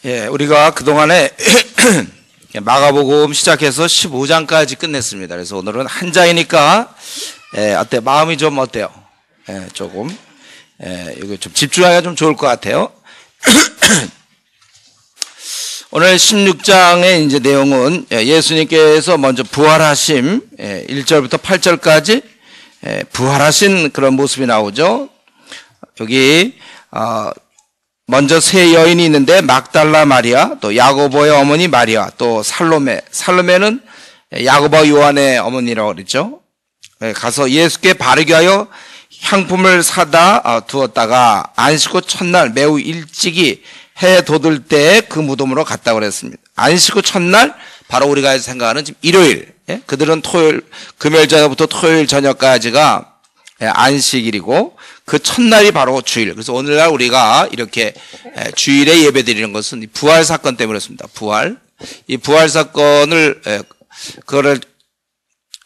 예, 우리가 그동안에 마가복음 시작해서 15장까지 끝냈습니다. 그래서 오늘은 한 장이니까, 어때? 마음이 좀 어때요? 조금, 이거 좀 집중하기가 좀 좋을 것 같아요. 오늘 16장의 이제 내용은 예수님께서 먼저 부활하심, 1절부터 8절까지 부활하신 그런 모습이 나오죠. 여기, 먼저 세 여인이 있는데 막달라 마리아, 또 야고보의 어머니 마리아, 또 살로메. 살로메는 야고보 요한의 어머니라고 그랬죠. 가서 예수께 바르게 하여 향품을 사다 두었다가 안식 후 첫날 매우 일찍이 해 돋을 때 그 무덤으로 갔다고 그랬습니다. 안식 후 첫날, 바로 우리가 생각하는 지금 일요일. 그들은 토요일, 금요일 저녁부터 토요일 저녁까지가 안식일이고 그 첫날이 바로 주일. 그래서 오늘날 우리가 이렇게 주일에 예배 드리는 것은 부활 사건 때문에 그렇습니다. 부활. 이 부활 사건을, 그거를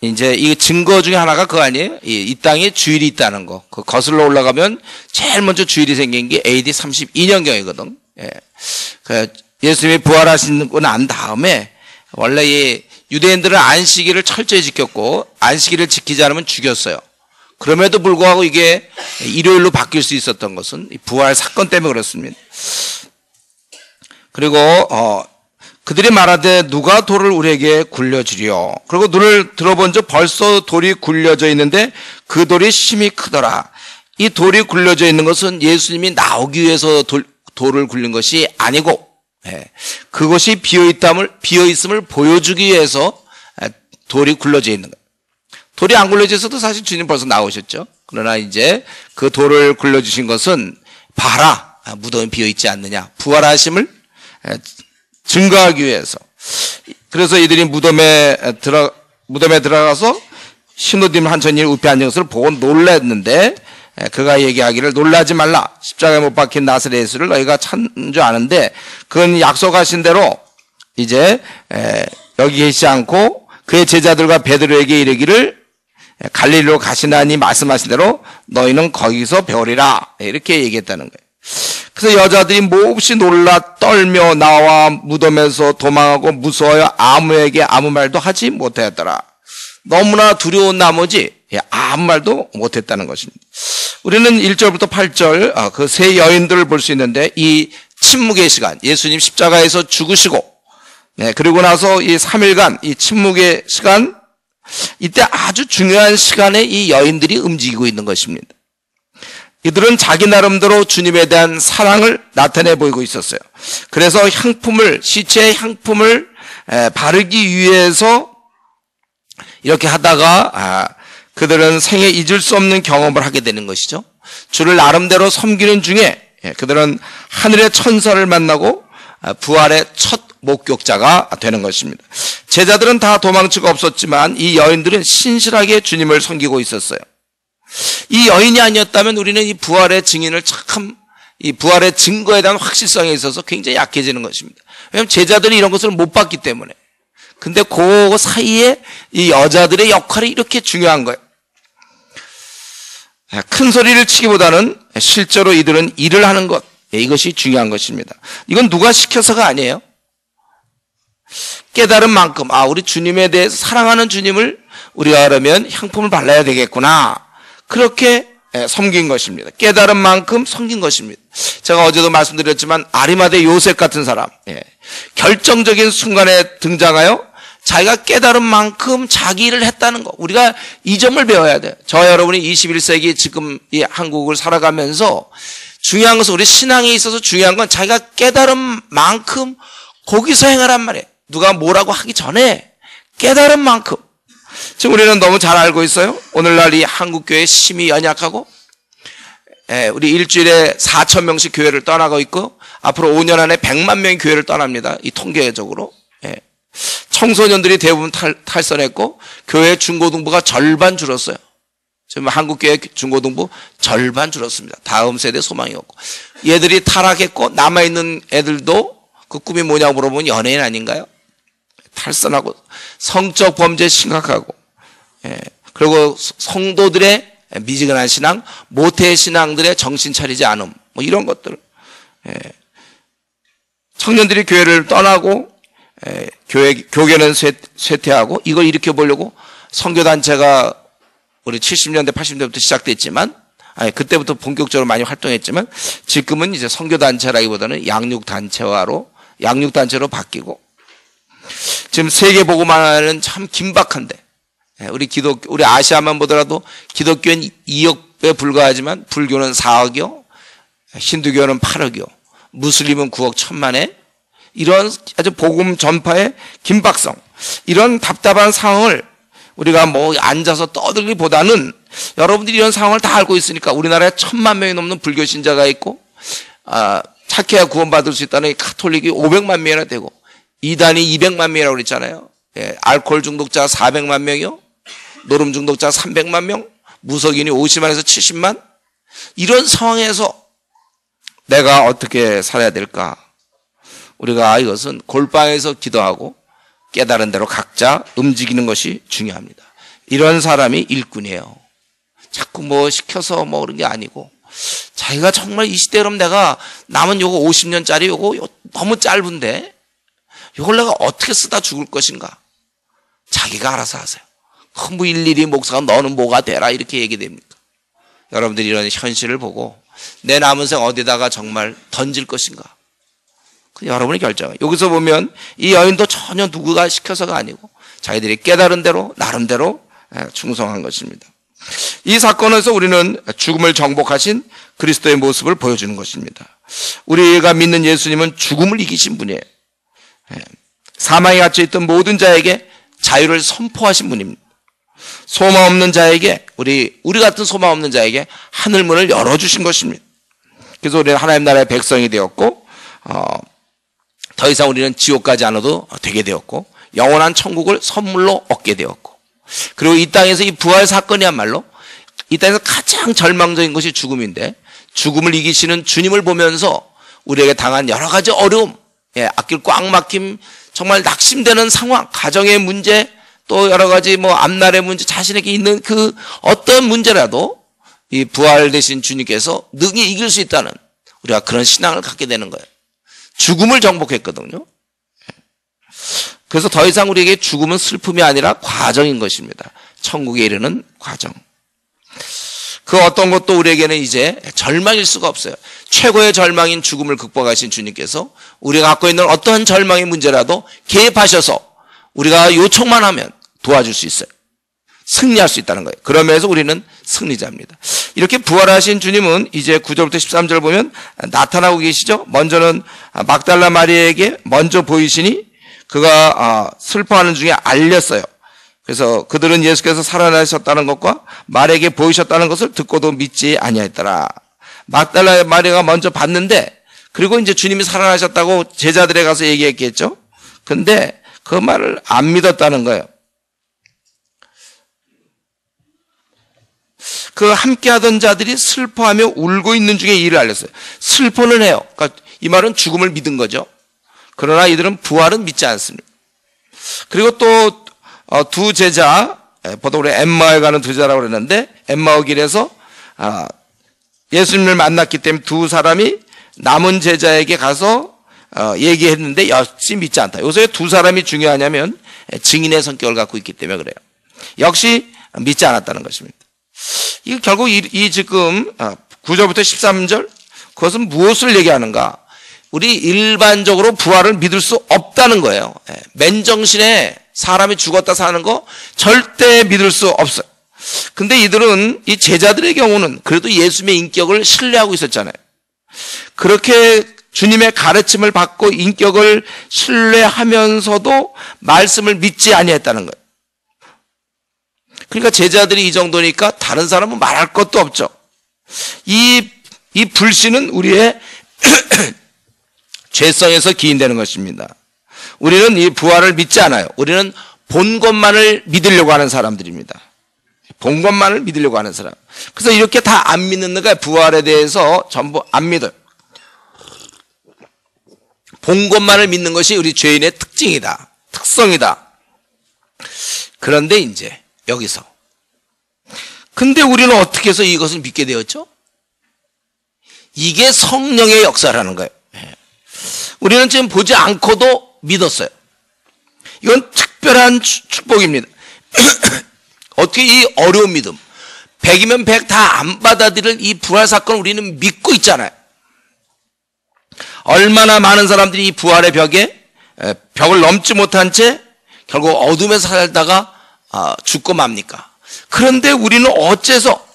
이제 이 증거 중에 하나가 그거 아니에요? 이 땅에 주일이 있다는 거. 그 거슬러 올라가면 제일 먼저 주일이 생긴 게 AD 32년경이거든. 예수님이 부활하시고 난 다음에 원래 이 유대인들은 안식일을 철저히 지켰고 안식일을 지키지 않으면 죽였어요. 그럼에도 불구하고 이게 일요일로 바뀔 수 있었던 것은 부활 사건 때문에 그렇습니다. 그리고 그들이 말하되 누가 돌을 우리에게 굴려주리요. 그리고 눈을 들어본 적 벌써 돌이 굴려져 있는데 그 돌이 심히 크더라. 이 돌이 굴려져 있는 것은 예수님이 나오기 위해서 돌을 굴린 것이 아니고 그것이 비어있음을 보여주기 위해서 돌이 굴려져 있는 거예요. 돌이 안 굴려져 있어도 사실 주님 벌써 나오셨죠. 그러나 이제 그 돌을 굴려주신 것은 봐라, 무덤이 비어있지 않느냐, 부활하심을 증거하기 위해서. 그래서 이들이 무덤에 들어가서 신우님 한 천인이 우편에 앉은 것을 보고 놀랐는데 그가 얘기하기를 놀라지 말라. 십자가에 못 박힌 나사렛 예수를 너희가 찾는 줄 아는데 그건 약속하신 대로 이제 여기 계시지 않고 그의 제자들과 베드로에게 이르기를 갈릴리로 가시나니 말씀하신 대로 너희는 거기서 배우리라. 이렇게 얘기했다는 거예요. 그래서 여자들이 몹시 놀라 떨며 나와 무덤에서 도망하고 무서워요. 아무에게 아무 말도 하지 못하였더라. 너무나 두려운 나머지 아무 말도 못했다는 것입니다. 우리는 1절부터 8절 그 세 여인들을 볼 수 있는데 이 침묵의 시간, 예수님 십자가에서 죽으시고 그리고 나서 이 3일간 이 침묵의 시간, 이때 아주 중요한 시간에 이 여인들이 움직이고 있는 것입니다. 이들은 자기 나름대로 주님에 대한 사랑을 나타내 보이고 있었어요. 그래서 시체의 향품을 바르기 위해서 이렇게 하다가 그들은 생애 잊을 수 없는 경험을 하게 되는 것이죠. 주를 나름대로 섬기는 중에 그들은 하늘의 천사를 만나고 부활의 첫 목격자가 되는 것입니다. 제자들은 다 도망치고 없었지만 이 여인들은 신실하게 주님을 섬기고 있었어요. 이 여인이 아니었다면 우리는 이 부활의 증인을 이 부활의 증거에 대한 확실성에 있어서 굉장히 약해지는 것입니다. 왜냐하면 제자들이 이런 것을 못 봤기 때문에. 근데 그 사이에 이 여자들의 역할이 이렇게 중요한 거예요. 큰 소리를 치기보다는 실제로 이들은 일을 하는 것, 이것이 중요한 것입니다. 이건 누가 시켜서가 아니에요. 깨달은 만큼 우리 주님에 대해서 사랑하는 주님을 우리가 그러면 향품을 발라야 되겠구나, 그렇게 섬긴 것입니다. 깨달은 만큼 섬긴 것입니다. 제가 어제도 말씀드렸지만 아리마대 요셉 같은 사람, 결정적인 순간에 등장하여 자기가 깨달은 만큼 자기 일을 했다는 거, 우리가 이 점을 배워야 돼요. 저와 여러분이 21세기 지금 이 한국을 살아가면서 중요한 것은, 우리 신앙에 있어서 중요한 건 자기가 깨달은 만큼 거기서 행하란 말이에요. 누가 뭐라고 하기 전에 깨달은 만큼. 지금 우리는 너무 잘 알고 있어요. 오늘날 이 한국교회 심히 연약하고, 우리 일주일에 4,000명씩 교회를 떠나고 있고, 앞으로 5년 안에 100만 명이 교회를 떠납니다. 이 통계적으로. 청소년들이 대부분 탈선했고, 교회 중고등부가 절반 줄었어요. 지금 한국교회 중고등부 절반 줄었습니다. 다음 세대 소망이 없고. 얘들이 타락했고, 남아있는 애들도 그 꿈이 뭐냐고 물어보면 연예인 아닌가요? 탈선하고, 성적 범죄 심각하고, 그리고 성도들의 미지근한 신앙, 모태 신앙들의 정신 차리지 않음, 뭐 이런 것들. 청년들이 교회를 떠나고 교계는 쇠퇴하고 이걸 일으켜 보려고 선교단체가 우리 70년대 80년대부터 시작됐지만 그때부터 본격적으로 많이 활동했지만 지금은 이제 선교단체라기보다는 양육단체로 바뀌고 지금 세계복음화는 참 긴박한데 우리 아시아만 보더라도 기독교는 2억에 불과하지만 불교는 4억이요, 힌두교는 8억이요, 무슬림은 9억 1천만에 이런 아주 복음 전파의 긴박성, 이런 답답한 상황을 우리가 뭐 앉아서 떠들기보다는 여러분들이 이런 상황을 다 알고 있으니까 우리나라에 1,000만 명이 넘는 불교 신자가 있고 착해야 구원받을 수 있다는 카톨릭이 500만 명이나 되고 이단이 200만 명이라고 그랬잖아요. 알코올 중독자 400만 명이요, 노름 중독자 300만 명, 무속인이 50만에서 70만. 이런 상황에서 내가 어떻게 살아야 될까? 우리가 이것은 골방에서 기도하고 깨달은 대로 각자 움직이는 것이 중요합니다. 이런 사람이 일꾼이에요. 자꾸 뭐 시켜서 뭐 그런 게 아니고 자기가 정말 이 시대로는 내가 남은 요거 50년짜리 요거 너무 짧은데 요걸 내가 어떻게 쓰다 죽을 것인가? 자기가 알아서 하세요. 뭐 일일이 목사가 너는 뭐가 되라 이렇게 얘기됩니까? 여러분들이 이런 현실을 보고 내 남은 생 어디다가 정말 던질 것인가? 여러분이 결정해요. 여기서 보면 이 여인도 전혀 누구가 시켜서가 아니고 자기들이 깨달은 대로 나름대로 충성한 것입니다. 이 사건에서 우리는 죽음을 정복하신 그리스도의 모습을 보여주는 것입니다. 우리가 믿는 예수님은 죽음을 이기신 분이에요. 사망에 갇혀있던 모든 자에게 자유를 선포하신 분입니다. 소망 없는 자에게 우리 같은 소망 없는 자에게 하늘문을 열어주신 것입니다. 그래서 우리는 하나님 나라의 백성이 되었고 더 이상 우리는 지옥 가지 않아도 되게 되었고 영원한 천국을 선물로 얻게 되었고, 그리고 이 땅에서 이 부활 사건이야말로 이 땅에서 가장 절망적인 것이 죽음인데 죽음을 이기시는 주님을 보면서 우리에게 당한 여러 가지 어려움, 앞길 꽉 막힘, 정말 낙심되는 상황, 가정의 문제, 또 여러 가지 뭐 앞날의 문제, 자신에게 있는 그 어떤 문제라도 이 부활 되신 주님께서 능히 이길 수 있다는 우리가 그런 신앙을 갖게 되는 거예요. 죽음을 정복했거든요. 그래서 더 이상 우리에게 죽음은 슬픔이 아니라 과정인 것입니다. 천국에 이르는 과정. 그 어떤 것도 우리에게는 이제 절망일 수가 없어요. 최고의 절망인 죽음을 극복하신 주님께서 우리가 갖고 있는 어떠한 절망의 문제라도 개입하셔서 우리가 요청만 하면 도와줄 수 있어요. 승리할 수 있다는 거예요. 그러면서 우리는 승리자입니다. 이렇게 부활하신 주님은 이제 9절부터 13절 보면 나타나고 계시죠. 먼저는 막달라 마리아에게 먼저 보이시니 그가 슬퍼하는 중에 알렸어요. 그래서 그들은 예수께서 살아나셨다는 것과 마리아에게 보이셨다는 것을 듣고도 믿지 아니하였더라. 막달라 마리아가 먼저 봤는데, 그리고 이제 주님이 살아나셨다고 제자들에 가서 얘기했겠죠. 근데 그 말을 안 믿었다는 거예요. 그 함께하던 자들이 슬퍼하며 울고 있는 중에 이 일을 알렸어요. 슬퍼는 해요. 그러니까 이 말은 죽음을 믿은 거죠. 그러나 이들은 부활은 믿지 않습니다. 그리고 또 두 제자, 보통 우리 엠마오에 가는 두 제자라고 그랬는데 엠마오 길에서 예수님을 만났기 때문에 두 사람이 남은 제자에게 가서 얘기했는데 역시 믿지 않다. 요새 두 사람이 중요하냐면 증인의 성격을 갖고 있기 때문에 그래요. 역시 믿지 않았다는 것입니다. 이 결국 이 지금 9절부터 13절, 그것은 무엇을 얘기하는가? 우리 일반적으로 부활을 믿을 수 없다는 거예요. 맨정신에 사람이 죽었다 사는 거 절대 믿을 수 없어요. 근데 이들은, 이 제자들의 경우는 그래도 예수님의 인격을 신뢰하고 있었잖아요. 그렇게 주님의 가르침을 받고 인격을 신뢰하면서도 말씀을 믿지 아니했다는 거예요. 그러니까 제자들이 이 정도니까 다른 사람은 말할 것도 없죠. 이 불신은 우리의 죄성에서 기인되는 것입니다. 우리는 이 부활을 믿지 않아요. 우리는 본 것만을 믿으려고 하는 사람들입니다. 본 것만을 믿으려고 하는 사람. 그래서 이렇게 다 안 믿는 거가 부활에 대해서 전부 안 믿어요. 본 것만을 믿는 것이 우리 죄인의 특징이다. 특성이다. 그런데 이제 여기서, 근데 우리는 어떻게 해서 이것을 믿게 되었죠? 이게 성령의 역사라는 거예요. 우리는 지금 보지 않고도 믿었어요. 이건 특별한 축복입니다. 어떻게 이 어려운 믿음, 100이면 100 다 안 받아들일 이 부활 사건을 우리는 믿고 있잖아요. 얼마나 많은 사람들이 이 부활의 벽을 넘지 못한 채 결국 어둠에서 살다가 죽고 맙니까? 그런데 우리는 어째서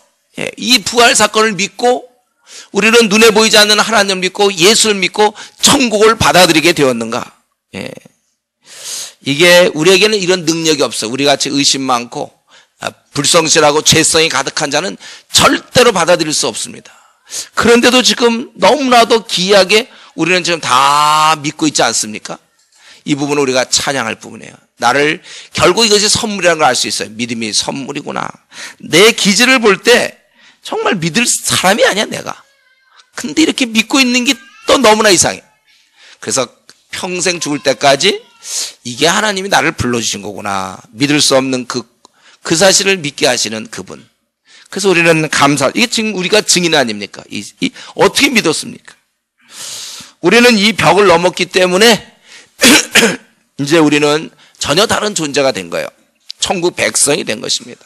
이 부활 사건을 믿고 우리는 눈에 보이지 않는 하나님을 믿고 예수를 믿고 천국을 받아들이게 되었는가? 이게 우리에게는 이런 능력이 없어요. 우리같이 의심 많고 불성실하고 죄성이 가득한 자는 절대로 받아들일 수 없습니다. 그런데도 지금 너무나도 기이하게 우리는 지금 다 믿고 있지 않습니까? 이 부분은 우리가 찬양할 부분이에요. 나를 결국 이것이 선물이라는 걸 알 수 있어요. 믿음이 선물이구나. 내 기질을 볼 때 정말 믿을 사람이 아니야 내가. 근데 이렇게 믿고 있는 게 또 너무나 이상해. 그래서 평생 죽을 때까지 이게 하나님이 나를 불러주신 거구나. 믿을 수 없는 그 사실을 믿게 하시는 그분. 그래서 우리는 이게 지금 우리가 증인 아닙니까? 어떻게 믿었습니까? 우리는 이 벽을 넘었기 때문에 이제 우리는 전혀 다른 존재가 된 거예요. 천국 백성이 된 것입니다.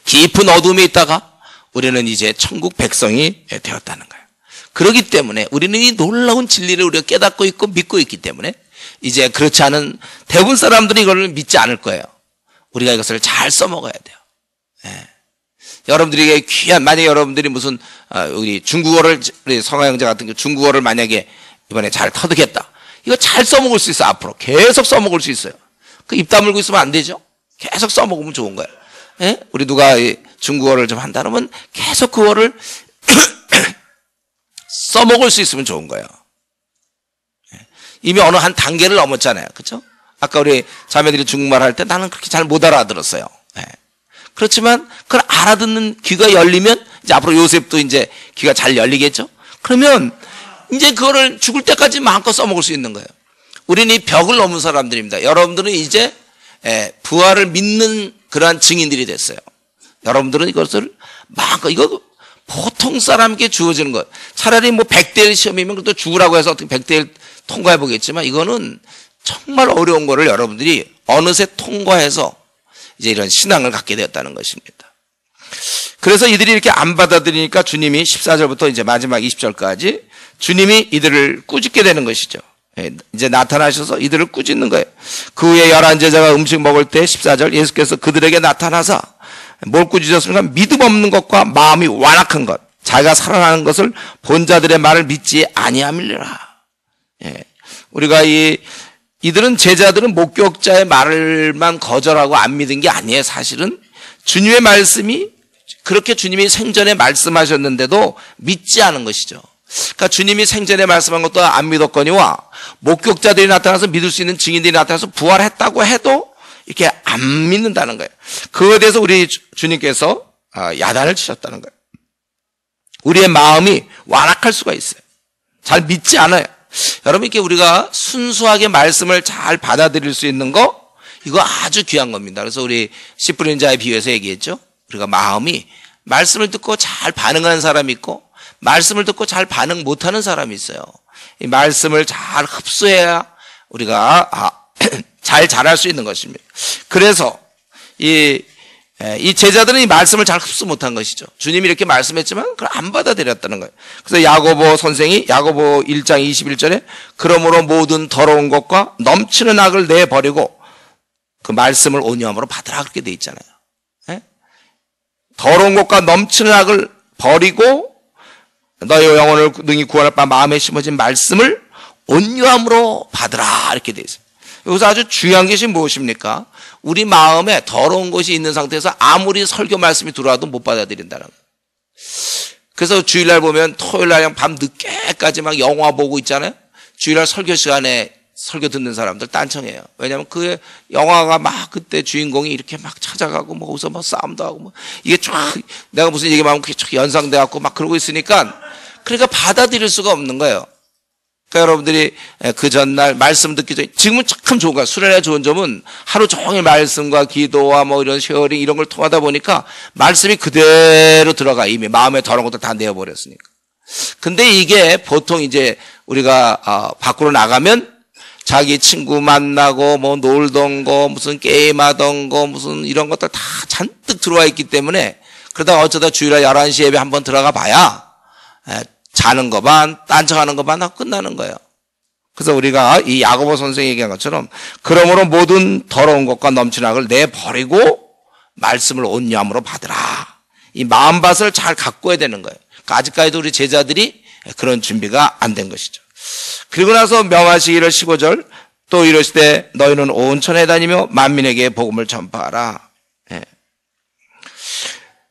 깊은 어둠에 있다가 우리는 이제 천국 백성이 되었다는 거예요. 그렇기 때문에 우리는 이 놀라운 진리를 우리가 깨닫고 있고 믿고 있기 때문에 이제 그렇지 않은 대부분 사람들이 이걸 믿지 않을 거예요. 우리가 이것을 잘 써먹어야 돼요. 여러분들에게 귀한, 만약에 여러분들이 무슨 우리 중국어를, 우리 성화 형제 같은 경우 중국어를 만약에 이번에 잘 터득했다. 이거 잘 써먹을 수 있어요. 앞으로 계속 써먹을 수 있어요. 그 입 다물고 있으면 안 되죠. 계속 써먹으면 좋은 거예요. 우리 누가 중국어를 좀 한다 그러면 계속 그거를 써먹을 수 있으면 좋은 거예요. 이미 어느 한 단계를 넘었잖아요. 그렇죠? 아까 우리 자매들이 중국말 할 때 나는 그렇게 잘 못 알아들었어요. 그렇지만 그걸 알아듣는 귀가 열리면 이제 앞으로 요셉도 이제 귀가 잘 열리겠죠? 그러면 이제 그거를 죽을 때까지 마음껏 써먹을 수 있는 거예요. 우리는 이 벽을 넘은 사람들입니다. 여러분들은 이제 부활을 믿는 그러한 증인들이 됐어요. 여러분들은 이것을 마음껏, 이거 보통 사람에게 주어지는 것. 차라리 뭐 100대1 시험이면 그래도 죽으라고 해서 어떻게 100대1 통과해 보겠지만 이거는 정말 어려운 거를 여러분들이 어느새 통과해서 이제 이런 신앙을 갖게 되었다는 것입니다. 그래서 이들이 이렇게 안 받아들이니까 주님이 14절부터 이제 마지막 20절까지 주님이 이들을 꾸짖게 되는 것이죠. 이제 나타나셔서 이들을 꾸짖는 거예요. 그 후에 11제자가 음식 먹을 때 14절 예수께서 그들에게 나타나사 뭘 꾸짖었습니까? 믿음 없는 것과 마음이 완악한 것, 자기가 살아나는 것을 본 자들의 말을 믿지 아니함이라. 우리가 이들은 제자들은 목격자의 말을만 거절하고 안 믿은 게 아니에요. 사실은 주님의 말씀이 그렇게 주님이 생전에 말씀하셨는데도 믿지 않은 것이죠. 그러니까 주님이 생전에 말씀한 것도 안 믿었거니와 목격자들이 나타나서 믿을 수 있는 증인들이 나타나서 부활했다고 해도 이렇게 안 믿는다는 거예요. 그거에 대해서 우리 주님께서 야단을 치셨다는 거예요. 우리의 마음이 완악할 수가 있어요. 잘 믿지 않아요. 여러분, 이렇게 우리가 순수하게 말씀을 잘 받아들일 수 있는 거, 이거 아주 귀한 겁니다. 그래서 우리 씨 뿌리는 자의 비유에서 얘기했죠. 우리가 마음이 말씀을 듣고 잘 반응하는 사람이 있고 말씀을 듣고 잘 반응 못하는 사람이 있어요. 이 말씀을 잘 흡수해야 우리가 잘 자랄 수 있는 것입니다. 그래서 이 제자들은 이 말씀을 잘 흡수 못한 것이죠. 주님이 이렇게 말씀했지만 그걸 안 받아들였다는 거예요. 그래서 야고보 선생이 야고보 1장 21절에 그러므로 모든 더러운 것과 넘치는 악을 내버리고 그 말씀을 온유함으로 받으라 그렇게 돼 있잖아요. 더러운 것과 넘치는 악을 버리고 너의 영혼을 능히 구원할 바 마음에 심어진 말씀을 온유함으로 받으라 이렇게 돼 있어요. 여기서 아주 중요한 것이 무엇입니까? 우리 마음에 더러운 것이 있는 상태에서 아무리 설교 말씀이 들어와도 못 받아들인다는 거예요. 그래서 주일날 보면 토요일날 밤 늦게까지 막 영화 보고 있잖아요. 주일날 설교 시간에 설교 듣는 사람들 딴청해요. 왜냐하면 그 영화가 막 그때 주인공이 이렇게 막 찾아가고 뭐 거기서 뭐 싸움도 하고 뭐 이게 쫙 내가 무슨 얘기만 하면 그게 쫙 연상돼 갖고 막 그러고 있으니까 그러니까 받아들일 수가 없는 거예요. 그러니까 여러분들이 그 전날 말씀 듣기 전에 지금은 참 좋은 거야. 수련회 좋은 점은 하루 종일 말씀과 기도와 뭐 이런 쉐어링 이런 걸 통하다 보니까 말씀이 그대로 들어가. 이미 마음에 더러운 것도 다 내어버렸으니까. 근데 이게 보통 이제 우리가 밖으로 나가면 자기 친구 만나고 뭐 놀던 거 무슨 게임하던 거 무슨 이런 것들 다 잔뜩 들어와 있기 때문에 그러다 어쩌다 주일날 11시 예배 한번 들어가 봐야 자는 것만 딴청하는 것만 하고 끝나는 거예요. 그래서 우리가 이 야고보 선생이 얘기한 것처럼 그러므로 모든 더러운 것과 넘치는 악을 내버리고 말씀을 온유함으로 받으라. 이 마음밭을 잘 가꿔야 되는 거예요. 그러니까 아직까지도 우리 제자들이 그런 준비가 안 된 것이죠. 그리고 나서 명하시기를 15절 또 이르시되 너희는 온 천하에 다니며 만민에게 복음을 전파하라.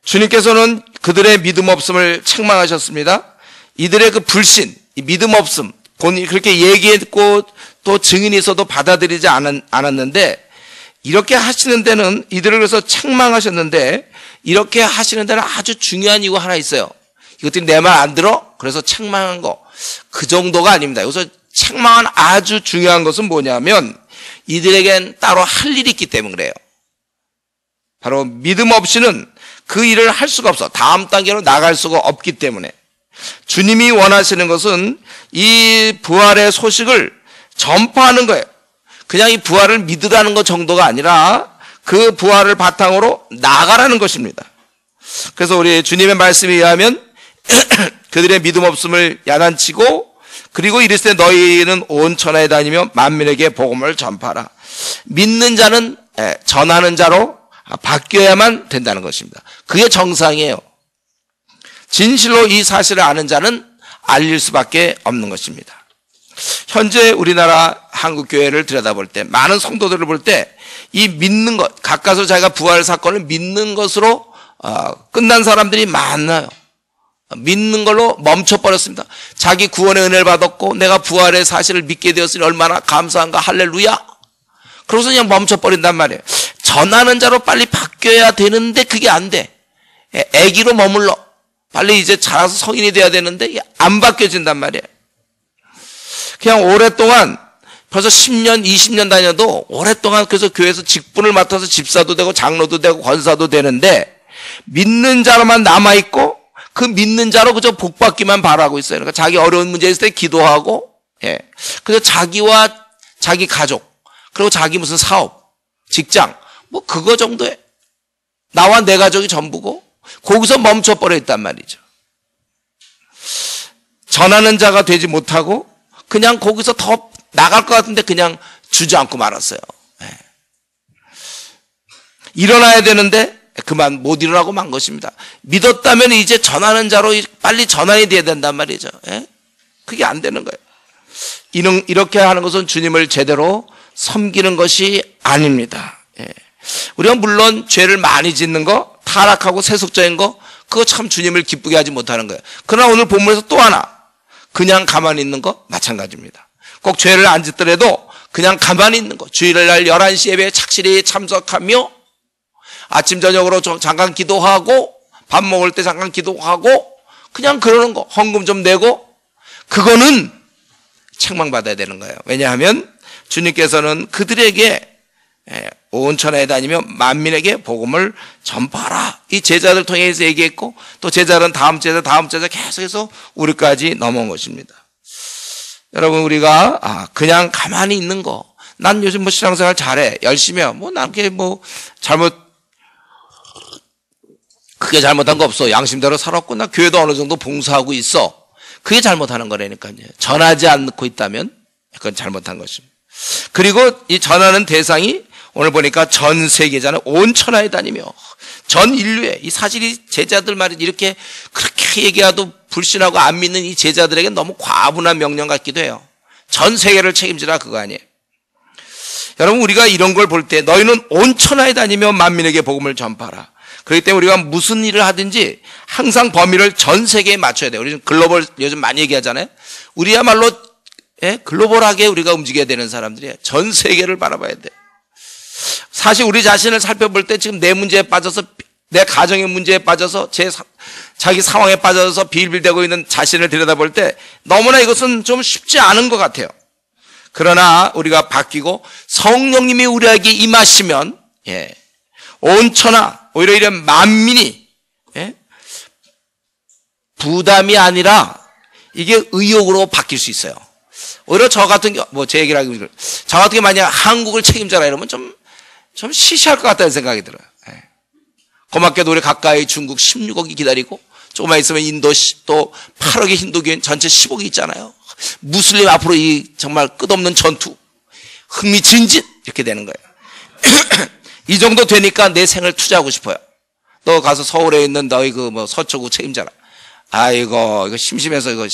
주님께서는 그들의 믿음 없음을 책망하셨습니다. 이들의 그 불신, 이 믿음 없음, 본인이 그렇게 얘기했고 또 증인이 있어도 받아들이지 않았는데 이렇게 하시는 데는 이들을 그래서 책망하셨는데 이렇게 하시는 데는 아주 중요한 이유가 하나 있어요. 이것들이 내 말 안 들어? 그래서 책망한 거. 그 정도가 아닙니다. 여기서 책망한 아주 중요한 것은 뭐냐면 이들에겐 따로 할 일이 있기 때문에 그래요. 바로 믿음 없이는 그 일을 할 수가 없어. 다음 단계로 나갈 수가 없기 때문에. 주님이 원하시는 것은 이 부활의 소식을 전파하는 거예요. 그냥 이 부활을 믿으라는 것 정도가 아니라 그 부활을 바탕으로 나가라는 것입니다. 그래서 우리 주님의 말씀에 의하면 그들의 믿음 없음을 야단치고 그리고 이르시되 너희는 온 천하에 다니며 만민에게 복음을 전파하라. 믿는 자는 전하는 자로 바뀌어야만 된다는 것입니다. 그게 정상이에요. 진실로 이 사실을 아는 자는 알릴 수밖에 없는 것입니다. 현재 우리나라 한국교회를 들여다볼 때 많은 성도들을 볼 때 이 믿는 것, 가까스로 자기가 부활 사건을 믿는 것으로 끝난 사람들이 많아요. 믿는 걸로 멈춰버렸습니다. 자기 구원의 은혜를 받았고 내가 부활의 사실을 믿게 되었으니 얼마나 감사한가 할렐루야. 그러고서 그냥 멈춰버린단 말이에요. 전하는 자로 빨리 바뀌어야 되는데 그게 안 돼. 애기로 머물러. 빨리 이제 자라서 성인이 돼야 되는데 안 바뀌어진단 말이에요. 그냥 오랫동안 벌써 10년, 20년 다녀도 오랫동안 그래서 교회에서 직분을 맡아서 집사도 되고 장로도 되고 권사도 되는데 믿는 자로만 남아있고 그 믿는 자로 그저 복받기만 바라고 있어요. 그러니까 자기 어려운 문제 있을 때 기도하고, 그래서 자기와 자기 가족, 그리고 자기 무슨 사업, 직장, 뭐 그거 정도에 나와 내 가족이 전부고 거기서 멈춰버려 있단 말이죠. 전하는 자가 되지 못하고 그냥 거기서 더 나갈 것 같은데 그냥 주저앉고 말았어요. 일어나야 되는데 그만 못 일어나고 만 것입니다. 믿었다면 이제 전하는 자로 빨리 전환이 돼야 된단 말이죠. 그게 안 되는 거예요. 이렇게 하는 것은 주님을 제대로 섬기는 것이 아닙니다. 우리가 물론 죄를 많이 짓는 거, 타락하고 세속적인 거, 그거 참 주님을 기쁘게 하지 못하는 거예요. 그러나 오늘 본문에서 또 하나, 그냥 가만히 있는 거 마찬가지입니다. 꼭 죄를 안 짓더라도 그냥 가만히 있는 거, 주일날 11시 예배에 착실히 참석하며 아침 저녁으로 좀 잠깐 기도하고 밥 먹을 때 잠깐 기도하고 그냥 그러는 거, 헌금 좀 내고, 그거는 책망받아야 되는 거예요. 왜냐하면 주님께서는 그들에게 온 천하에 다니며 만민에게 복음을 전파하라, 이 제자들 통해서 얘기했고 또 제자는 다음 제자 계속해서 우리까지 넘어온 것입니다. 여러분, 우리가 그냥 가만히 있는 거, 난 요즘 뭐 신앙생활 잘해, 열심히 해, 뭐 남게 뭐 크게 잘못한 거 없어, 양심대로 살았고 나 교회도 어느 정도 봉사하고 있어, 그게 잘못하는 거라니까요. 전하지 않고 있다면 그건 잘못한 것입니다. 그리고 이 전하는 대상이 오늘 보니까 전 세계잖아요. 온 천하에 다니며 전 인류에, 이 사실이 제자들 말이 이렇게 그렇게 얘기해도 불신하고 안 믿는 이 제자들에게 너무 과분한 명령 같기도 해요. 전 세계를 책임지라, 그거 아니에요. 여러분, 우리가 이런 걸 볼 때 너희는 온 천하에 다니며 만민에게 복음을 전파하라. 그렇기 때문에 우리가 무슨 일을 하든지 항상 범위를 전 세계에 맞춰야 돼요. 우리 지금 글로벌 요즘 많이 얘기하잖아요. 우리야말로 글로벌하게 우리가 움직여야 되는 사람들이에요. 전 세계를 바라봐야 돼. 사실 우리 자신을 살펴볼 때 지금 내 문제에 빠져서, 내 가정의 문제에 빠져서, 자기 상황에 빠져서 빌빌대고 있는 자신을 들여다볼 때 너무나 이것은 좀 쉽지 않은 것 같아요. 그러나 우리가 바뀌고 성령님이 우리에게 임하시면 온 천하, 오히려 이런 만민이 부담이 아니라 이게 의욕으로 바뀔 수 있어요. 오히려 저 같은 경우, 제 얘기를 하고, 저 같은 경우 만약 한국을 책임져라 이러면 좀 시시할 것 같다는 생각이 들어요. 예. 고맙게도 우리 가까이 중국 16억이 기다리고, 조금만 있으면 인도 또 8억의 힌두교인 전체 10억이 있잖아요. 무슬림 앞으로 이 정말 끝없는 전투, 흥미진진, 이렇게 되는 거예요. 이 정도 되니까 내 생을 투자하고 싶어요. 너 가서 서울에 있는 너희 서초구 책임져라. 아이고, 이거 심심해서 이거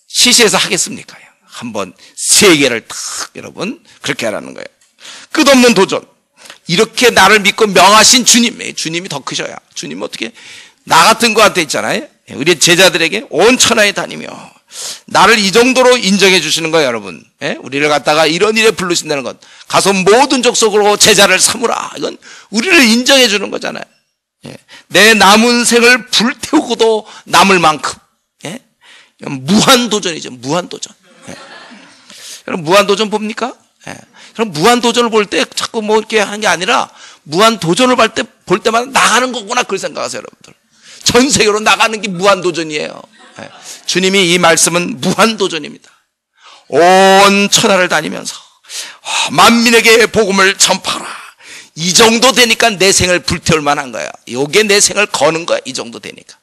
시시해서 하겠습니까? 한번 세계를 탁, 여러분, 그렇게 하라는 거예요. 끝없는 도전. 이렇게 나를 믿고 명하신 주님이 더 크셔야. 주님 어떻게, 나 같은 거한테 있잖아요. 우리 제자들에게 온 천하에 다니며 나를 이 정도로 인정해 주시는 거예요, 여러분. 예? 우리를 갖다가 이런 일에 부르신다는 것. 가서 모든 족속으로 제자를 삼으라. 이건 우리를 인정해 주는 거잖아요. 예. 내 남은 생을 불태우고도 남을 만큼. 예? 무한도전이죠. 무한도전. 예. 여러분, 무한도전 봅니까? 예. 그럼 무한도전을 볼 때 자꾸 이렇게 하는 게 아니라 무한도전을 볼 때마다 나가는 거구나. 그걸 생각하세요, 여러분들. 전 세계로 나가는 게 무한도전이에요. 예. 주님이 이 말씀은 무한도전입니다. 온 천하를 다니면서 만민에게 복음을 전파하라. 이 정도 되니까 내 생을 불태울 만한 거야. 요게 내 생을 거는 거야. 이 정도 되니까.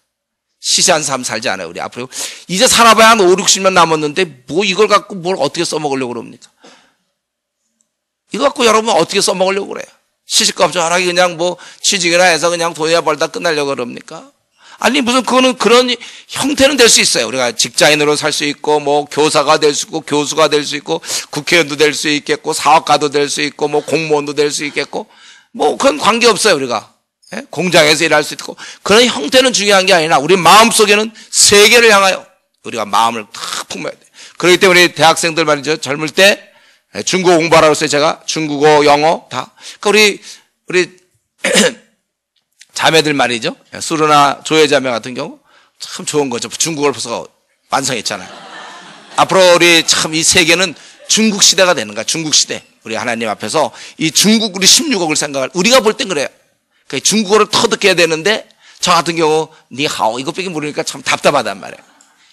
시시한 삶 살지 않아요. 우리 앞으로 이제 살아봐야 한 5, 60년 남았는데 이걸 갖고 뭘 어떻게 써먹으려고 그럽니까? 이거 갖고 여러분 어떻게 써먹으려고 그래요? 시시겁적하게 그냥 취직이나 해서 그냥 돈이나 벌다 끝나려고 그럽니까? 아니, 무슨 그런 형태는 될 수 있어요. 우리가 직장인으로 살 수 있고, 교사가 될 수 있고, 교수가 될 수 있고, 국회의원도 될 수 있겠고, 사업가도 될 수 있고, 공무원도 될 수 있겠고, 그건 관계없어요, 우리가. 예? 공장에서 일할 수 있고. 그런 형태는 중요한 게 아니라, 우리 마음속에는 세계를 향하여 우리가 마음을 탁 품어야 돼. 그렇기 때문에 우리 대학생들 말이죠. 젊을 때 중국어 공부하라고 했어요, 제가. 중국어, 영어, 다. 그러니까 우리, 자매들 말이죠. 수르나 조혜 자매 같은 경우 참 좋은 거죠. 중국어를 벌써 완성했잖아요. 앞으로 우리 참 이 세계는 중국 시대가 되는 거야. 중국 시대. 우리 하나님 앞에서 이 중국 우리 16억을 우리가 볼 땐 그래요. 그러니까 중국어를 터득 해야 되는데 저 같은 경우 니하오 이것밖에 모르니까 참 답답하단 말이에요.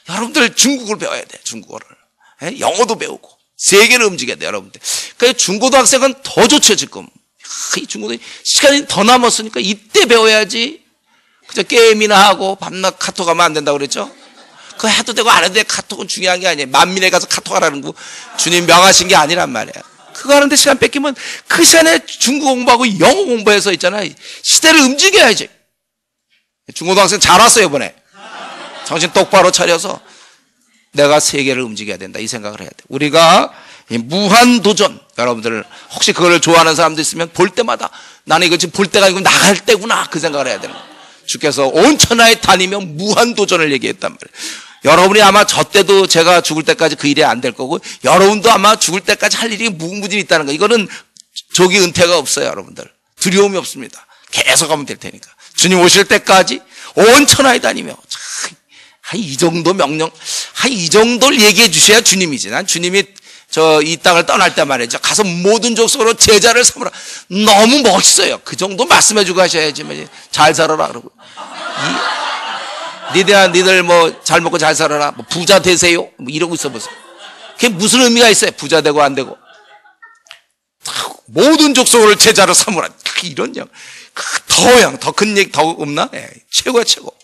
여러분들 중국어를 배워야 돼. 중국어를. 영어도 배우고 세계를 움직여야 돼, 여러분들. 그러니까 중고등학생은 더 좋죠, 지금. 이 중고등학생 시간이 더 남았으니까 이때 배워야지. 그저 게임이나 하고 밤낮 카톡하면 안 된다고 그랬죠? 그거 해도 되고 안 해도 돼. 카톡은 중요한 게 아니에요. 만민에 가서 카톡하라는 거 주님 명하신 게 아니란 말이에요. 그거 하는데 시간 뺏기면 그 시간에 중국어 공부하고 영어 공부해서 있잖아요. 시대를 움직여야지. 중고등학생 잘 왔어요, 이번에. 정신 똑바로 차려서 내가 세계를 움직여야 된다. 이 생각을 해야 돼. 우리가 무한도전, 여러분들 혹시 그걸 좋아하는 사람도 있으면 볼 때마다 나는 이거 지금 볼 때가 아니고 나갈 때구나. 그 생각을 해야 되는 거예요. 주께서 온 천하에 다니며 무한도전을 얘기했단 말이에요. 여러분이 아마 저 때도 제가 죽을 때까지 그 일이 안 될 거고 여러분도 아마 죽을 때까지 할 일이 무궁무진히 있다는 거. 이거는 조기 은퇴가 없어요, 여러분들. 두려움이 없습니다. 계속 하면 될 테니까. 주님 오실 때까지 온 천하에 다니며 한 이 정도 명령, 한 이 정도를 얘기해 주셔야 주님이지. 난 주님이 이 땅을 떠날 때 말이죠. 가서 모든 족속으로 제자를 삼으라. 너무 멋있어요. 그 정도 말씀해 주고 하셔야지. 잘 살아라. 그러고. 니들 잘 먹고 잘 살아라. 부자 되세요. 이러고 있어 보세요. 그게 무슨 의미가 있어요? 부자 되고 안 되고. 모든 족속을 제자로 삼으라. 이런 더 큰 얘기 더 없나? 네, 최고야, 최고.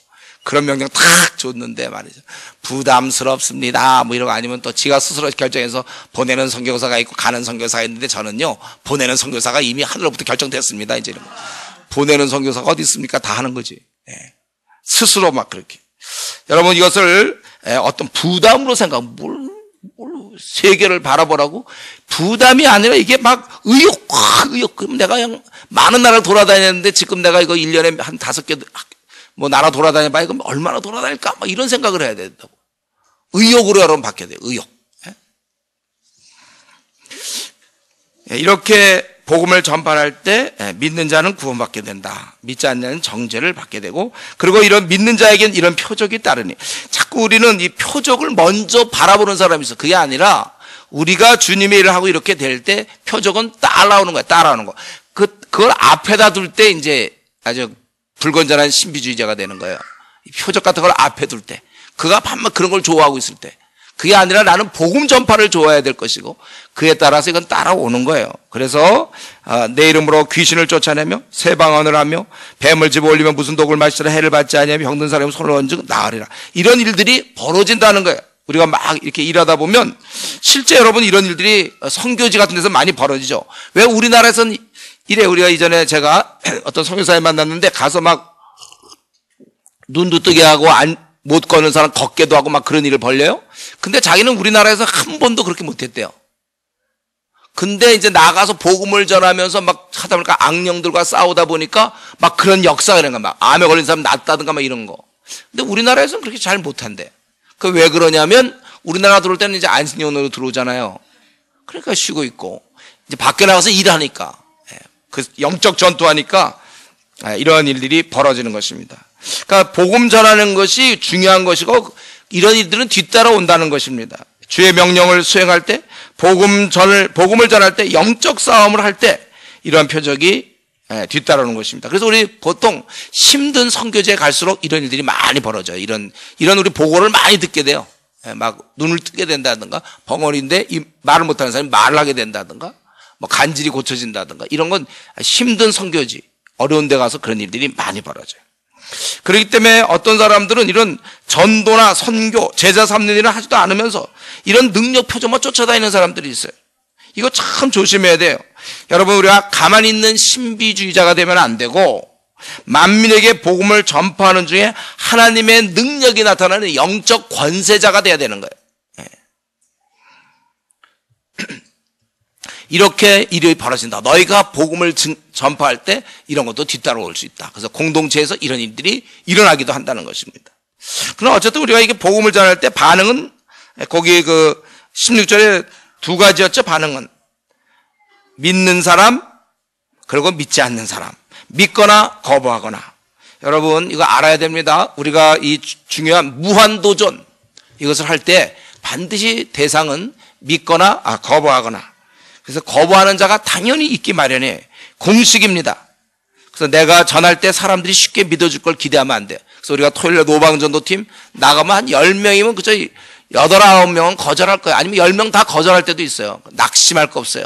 그런 명령 탁 줬는데 말이죠. 부담스럽습니다. 이러고 아니면 또 지가 스스로 결정해서 보내는 선교사가 있고 가는 선교사가 있는데 저는요, 보내는 선교사가 이미 하늘로부터 결정됐습니다. 이제 이런 거. 보내는 선교사가 어디 있습니까? 다 하는 거지. 네. 스스로 막 그렇게. 여러분 이것을 어떤 부담으로 세계를 바라보라고 부담이 아니라 이게 막 의욕. 그럼 내가 그냥 많은 나라를 돌아다녔는데 지금 내가 이거 1년에 한 5개 나라 돌아다녀봐야 그럼 얼마나 돌아다닐까? 이런 생각을 해야 된다고. 의욕으로 여러분 바뀌어야 돼요. 의욕. 이렇게 복음을 전파할 때 믿는 자는 구원받게 된다. 믿지 않는 자는 정죄를 받게 되고, 그리고 이런 믿는 자에겐 이런 표적이 따르니. 자꾸 우리는 이 표적을 먼저 바라보는 사람이 있어. 그게 아니라 우리가 주님의 일을 하고 이렇게 될 때 표적은 따라오는 거야. 따라오는 거. 그걸 앞에다 둘 때 이제 아주 불건전한 신비주의자가 되는 거예요. 표적 같은 걸 앞에 둘 때. 그가 반만 그런 걸 좋아하고 있을 때, 그게 아니라 나는 복음 전파를 좋아해야 될 것이고, 그에 따라서 이건 따라오는 거예요. 그래서 내 이름으로 귀신을 쫓아내며 새 방언을 하며 뱀을 집어 올리며 무슨 독을 마시더라 해를 받지 아니하며 병든 사람이 손을 얹은 나으리라. 이런 일들이 벌어진다는 거예요. 우리가 막 이렇게 일하다 보면 실제 여러분 이런 일들이 선교지 같은 데서 많이 벌어지죠. 왜 우리나라에서는 이래. 우리가 이전에 제가 어떤 선교사님 만났는데 가서 막 눈도 뜨게 하고 못 걷는 사람 걷게도 하고 막 그런 일을 벌려요. 근데 자기는 우리나라에서 한 번도 그렇게 못했대요. 근데 이제 나가서 복음을 전하면서 막 하다 보니까 악령들과 싸우다 보니까 막 그런 역사가 있는 거야. 막 암에 걸린 사람 낫다든가 막 이런 거. 근데 우리나라에서는 그렇게 잘 못한대. 그 왜 그러냐면 우리나라 들어올 때는 이제 안식년으로 들어오잖아요. 그러니까 쉬고 있고 이제 밖에 나가서 일하니까 그 영적 전투하니까 이런 일들이 벌어지는 것입니다. 그러니까 복음 전하는 것이 중요한 것이고 이런 일들은 뒤따라 온다는 것입니다. 주의 명령을 수행할 때 복음을 전할 때 영적 싸움을 할 때 이런 표적이 뒤따르는 것입니다. 그래서 우리 보통 힘든 선교지에 갈수록 이런 일들이 많이 벌어져요. 이런 우리 보고를 많이 듣게 돼요. 막 눈을 뜨게 된다든가 벙어리인데 말을 못하는 사람이 말을 하게 된다든가 뭐 간질이 고쳐진다든가 이런 건 힘든 선교지 어려운 데 가서 그런 일들이 많이 벌어져요. 그렇기 때문에 어떤 사람들은 이런 전도나 선교, 제자 삼는 일을 하지도 않으면서 이런 능력 표적만 쫓아다니는 사람들이 있어요. 이거 참 조심해야 돼요. 여러분 우리가 가만히 있는 신비주의자가 되면 안 되고 만민에게 복음을 전파하는 중에 하나님의 능력이 나타나는 영적 권세자가 돼야 되는 거예요. 이렇게 일이 벌어진다. 너희가 복음을 전파할 때 이런 것도 뒤따라올 수 있다. 그래서 공동체에서 이런 일들이 일어나기도 한다는 것입니다. 그럼 어쨌든 우리가 이게 복음을 전할 때 반응은 거기 그 16절에 두 가지였죠. 반응은 믿는 사람 그리고 믿지 않는 사람, 믿거나 거부하거나. 여러분 이거 알아야 됩니다. 우리가 이 중요한 무한도전 이것을 할 때 반드시 대상은 믿거나 거부하거나. 그래서 거부하는 자가 당연히 있기 마련이에요. 공식입니다. 그래서 내가 전할 때 사람들이 쉽게 믿어줄 걸 기대하면 안 돼요. 그래서 우리가 토요일에 노방전도팀 나가면 한 10명이면 그저 8, 9명은 거절할 거예요. 아니면 10명 다 거절할 때도 있어요. 낙심할 거 없어요.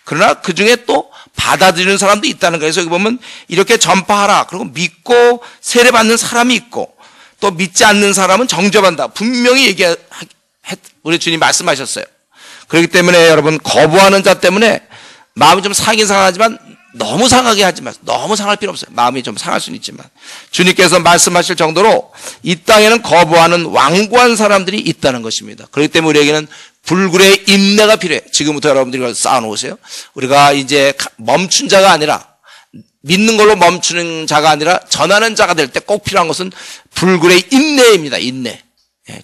그러나 그 중에 또 받아들이는 사람도 있다는 거예요. 그래서 여기 보면 이렇게 전파하라. 그리고 믿고 세례받는 사람이 있고 또 믿지 않는 사람은 정죄받는다. 분명히 우리 주님 말씀하셨어요. 그렇기 때문에 여러분 거부하는 자 때문에 마음이 좀 상하긴 상하지만 너무 상하게 하지 마세요. 너무 상할 필요 없어요. 마음이 좀 상할 수는 있지만 주님께서 말씀하실 정도로 이 땅에는 거부하는 완고한 사람들이 있다는 것입니다. 그렇기 때문에 우리에게는 불굴의 인내가 필요해. 지금부터 여러분들이 쌓아놓으세요. 우리가 이제 멈춘 자가 아니라 믿는 걸로 멈추는 자가 아니라 전하는 자가 될 때 꼭 필요한 것은 불굴의 인내입니다. 인내.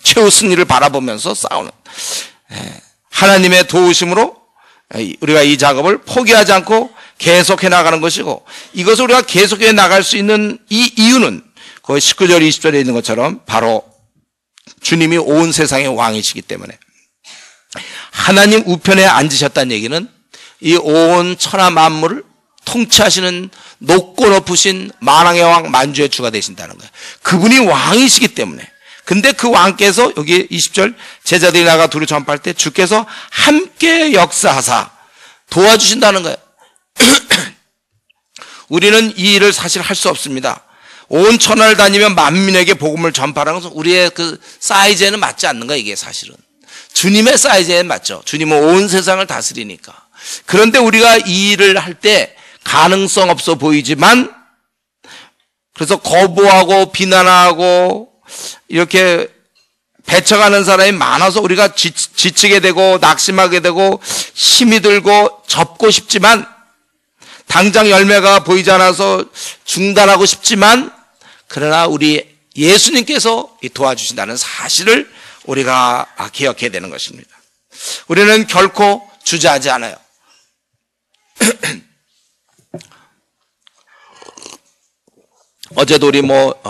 최후 승리를 바라보면서 싸우는. 하나님의 도우심으로 우리가 이 작업을 포기하지 않고 계속해 나가는 것이고 이것을 우리가 계속해 나갈 수 있는 이 이유는 그 19절 20절에 있는 것처럼 바로 주님이 온 세상의 왕이시기 때문에 하나님 우편에 앉으셨다는 얘기는 이 온 천하 만물을 통치하시는 높고 높으신 만왕의 왕 만주의 주가 되신다는 거예요. 그분이 왕이시기 때문에. 근데 그 왕께서 여기 20절 제자들이 나가 둘이 전파할 때 주께서 함께 역사하사 도와주신다는 거예요. 우리는 이 일을 사실 할 수 없습니다. 온 천하를 다니면 만민에게 복음을 전파하는 것은 우리의 그 사이즈에는 맞지 않는 거예요. 이게 사실은 주님의 사이즈에 맞죠. 주님은 온 세상을 다스리니까. 그런데 우리가 이 일을 할 때 가능성 없어 보이지만 그래서 거부하고 비난하고 이렇게 배척하는 사람이 많아서 우리가 지치게 되고 낙심하게 되고 힘이 들고 접고 싶지만 당장 열매가 보이지 않아서 중단하고 싶지만 그러나 우리 예수님께서 도와주신다는 사실을 우리가 기억해야 되는 것입니다. 우리는 결코 주저하지 않아요. 어제도 우리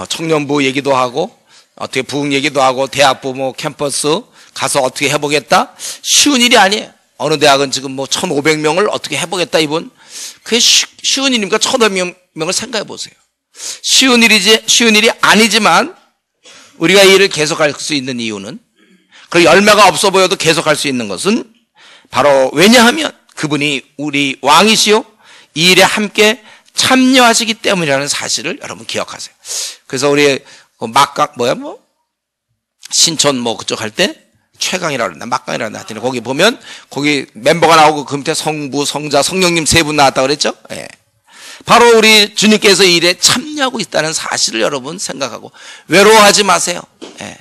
청년부 얘기도 하고 어떻게 부흥 얘기도 하고 대학부 캠퍼스 가서 어떻게 해보겠다? 쉬운 일이 아니에요. 어느 대학은 지금 1,500명을 어떻게 해보겠다 이분. 그게 쉬운 일입니까? 1,500명을 생각해 보세요. 쉬운 일이 아니지만 우리가 이 일을 계속할 수 있는 이유는, 그리고 열매가 없어 보여도 계속할 수 있는 것은 바로 왜냐하면 그분이 우리 왕이시요 이 일에 함께 참여하시기 때문이라는 사실을 여러분 기억하세요. 그래서 우리 신촌 그쪽 할 때 최강이라고 그랬나 막강이라고 그랬나 하여튼 거기 보면 거기 멤버가 나오고 그 밑에 성부, 성자, 성령님 세 분 나왔다고 그랬죠? 예. 바로 우리 주님께서 이 일에 참여하고 있다는 사실을 여러분 생각하고 외로워하지 마세요. 예.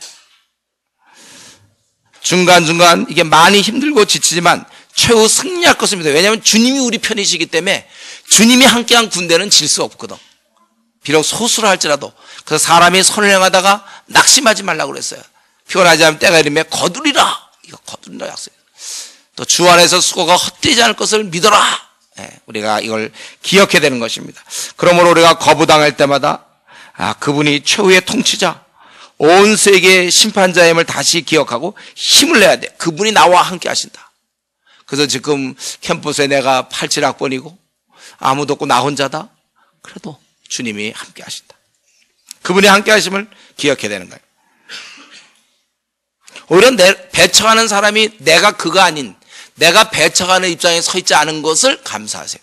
중간중간 이게 많이 힘들고 지치지만 최후 승리할 것입니다. 왜냐하면 주님이 우리 편이시기 때문에 주님이 함께한 군대는 질 수 없거든. 비록 소수라 할지라도. 그래서 사람이 선을 행하다가 낙심하지 말라고 그랬어요. 피곤하지 않으면 때가 이르면 거두리라. 이거 거두리라 약속. 또 주 안에서 수고가 헛되지 않을 것을 믿어라. 우리가 이걸 기억해야 되는 것입니다. 그러므로 우리가 거부당할 때마다 그분이 최후의 통치자, 온 세계의 심판자임을 다시 기억하고 힘을 내야 돼. 그분이 나와 함께 하신다. 그래서 지금 캠퍼스에 내가 87학번이고 아무도 없고 나 혼자다. 그래도 주님이 함께 하신다. 그분이 함께 하심을 기억해야 되는 거예요. 오히려 배척하는 사람이 내가 그가 아닌 내가 배척하는 입장에 서 있지 않은 것을 감사하세요.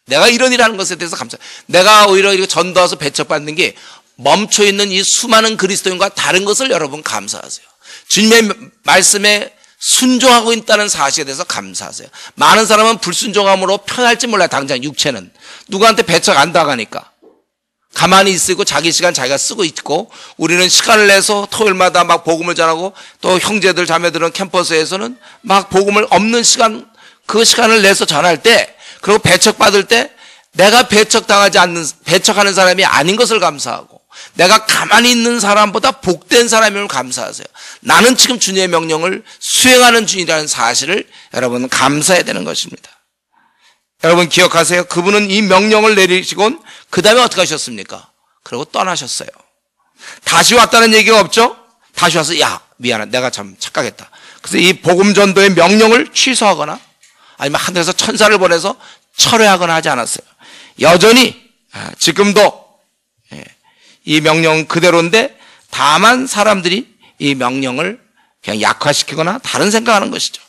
내가 이런 일하는 것에 대해서 감사해요. 내가 오히려 이렇게 전도와서 배척받는 게 멈춰있는 이 수많은 그리스도인과 다른 것을 여러분 감사하세요. 주님의 말씀에 순종하고 있다는 사실에 대해서 감사하세요. 많은 사람은 불순종함으로 편할지 몰라요. 당장 육체는 누구한테 배척 안 당하니까 가만히 있고 자기 시간 자기가 쓰고 있고, 우리는 시간을 내서 토요일마다 막 복음을 전하고, 또 형제들 자매들은 캠퍼스에서는 막 복음을 없는 시간, 그 시간을 내서 전할 때, 그리고 배척받을 때 내가 배척하는 사람이 아닌 것을 감사하고, 내가 가만히 있는 사람보다 복된 사람임을 감사하세요. 나는 지금 주님의 명령을 수행하는 중이라는 사실을 여러분 감사해야 되는 것입니다. 여러분 기억하세요. 그분은 이 명령을 내리시곤 그 다음에 어떻게 하셨습니까? 그리고 떠나셨어요. 다시 왔다는 얘기가 없죠? 다시 와서 야 미안해 내가 참 착각했다. 그래서 이 복음 전도의 명령을 취소하거나 아니면 하늘에서 천사를 보내서 철회하거나 하지 않았어요. 여전히 지금도 이 명령 그대로인데 다만 사람들이 이 명령을 그냥 약화시키거나 다른 생각하는 것이죠.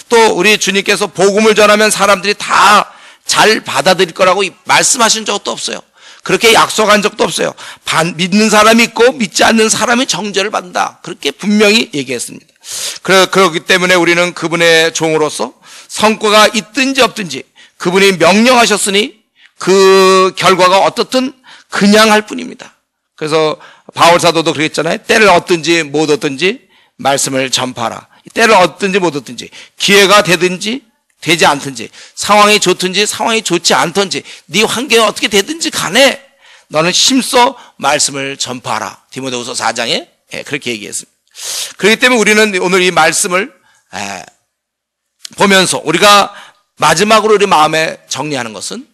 또 우리 주님께서 복음을 전하면 사람들이 다 잘 받아들일 거라고 말씀하신 적도 없어요. 그렇게 약속한 적도 없어요. 믿는 사람이 있고 믿지 않는 사람이 정죄를 받는다. 그렇게 분명히 얘기했습니다. 그렇기 때문에 우리는 그분의 종으로서 성과가 있든지 없든지 그분이 명령하셨으니 그 결과가 어떻든 그냥 할 뿐입니다. 그래서 바울 사도도 그랬잖아요. 때를 얻든지 못 얻든지 말씀을 전파하라. 때를 얻든지 못 얻든지 기회가 되든지 되지 않든지 상황이 좋든지 상황이 좋지 않든지 네 환경이 어떻게 되든지 간에 너는 힘써 말씀을 전파하라. 디모데후서 4장에 그렇게 얘기했습니다. 그렇기 때문에 우리는 오늘 이 말씀을 보면서 우리가 마지막으로 우리 마음에 정리하는 것은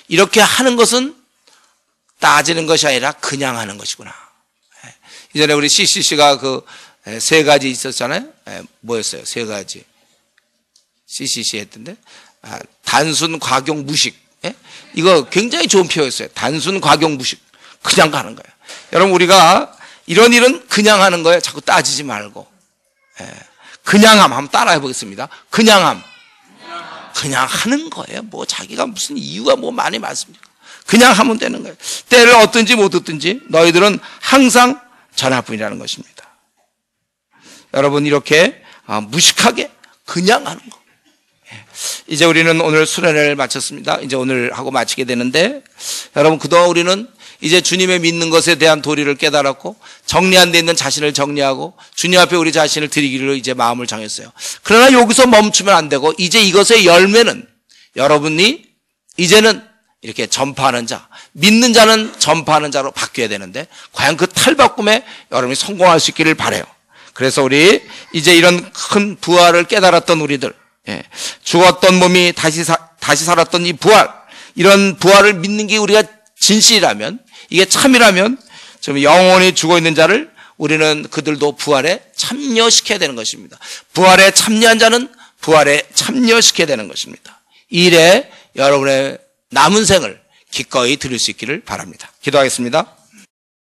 이렇게 하는 것은 따지는 것이 아니라 그냥 하는 것이구나. 이전에 우리 CCC가 그 세 가지 있었잖아요. 뭐였어요? 세 가지. CCC 했던데. 단순, 과경, 무식. 이거 굉장히 좋은 표현이었어요. 단순, 과경, 무식. 그냥 가는 거예요. 여러분 우리가 이런 일은 그냥 하는 거예요. 자꾸 따지지 말고. 그냥함 한번 따라해 보겠습니다. 그냥 하는 거예요. 뭐 자기가 무슨 이유가 뭐 많이 많습니까? 그냥 하면 되는 거예요. 때를 얻든지 못 얻든지 너희들은 항상 전할 뿐이라는 것입니다. 여러분 이렇게 무식하게 그냥 하는 거. 이제 우리는 오늘 수련회를 마쳤습니다. 이제 오늘 하고 마치게 되는데 여러분 그동안 우리는 이제 주님의 믿는 것에 대한 도리를 깨달았고 정리 안 돼 있는 자신을 정리하고 주님 앞에 우리 자신을 드리기로 이제 마음을 정했어요. 그러나 여기서 멈추면 안 되고 이제 이것의 열매는 여러분이 이제는 이렇게 전파하는 자, 믿는 자는 전파하는 자로 바뀌어야 되는데 과연 그 탈바꿈에 여러분이 성공할 수 있기를 바라요. 그래서 우리 이제 이런 큰 부활을 깨달았던 우리들, 죽었던 몸이 다시 살았던 이 부활, 이런 부활을 믿는 게 우리가 진실이라면, 이게 참이라면 좀 영원히 죽어있는 자를 우리는 그들도 부활에 참여시켜야 되는 것입니다. 부활에 참여한 자는 부활에 참여시켜야 되는 것입니다. 이 일에 여러분의 남은 생을 기꺼이 드릴 수 있기를 바랍니다. 기도하겠습니다.